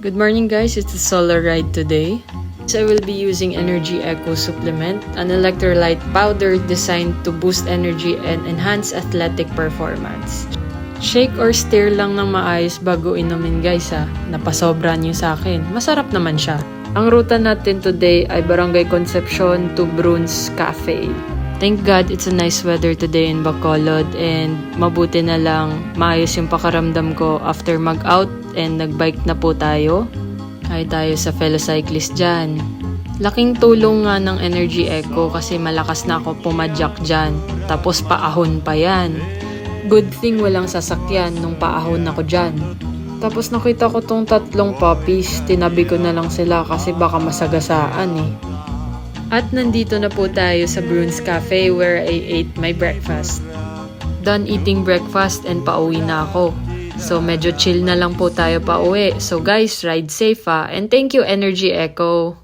Good morning guys, it's a solar ride today. So I will be using Energy Eco Supplement, an electrolyte powder designed to boost energy and enhance athletic performance. Shake or stir lang ng maayos bago inumin guys ha, napasobra niyo sa akin. Masarap naman siya. Ang ruta natin today ay Barangay Concepcion to Bruns Cafe. Thank God it's a nice weather today in Bacolod and mabuti na lang maayos yung pakaramdam ko after mag-out and nag-bike na po tayo. Hi tayo sa fellow cyclist dyan. Laking tulong nga ng Energy Eco kasi malakas na ako pumadyak dyan. Tapos paahon pa yan. Good thing walang sasakyan nung paahon ako dyan. Tapos nakita ko tong 3 puppies. Tinabi ko na lang sila kasi baka masagasaan eh. At nandito na po tayo sa Bruns Cafe where I ate my breakfast. Done eating breakfast and pauwi na ako. So medyo chill na lang po tayo pauwi. So guys, ride safe and thank you Energy Eco.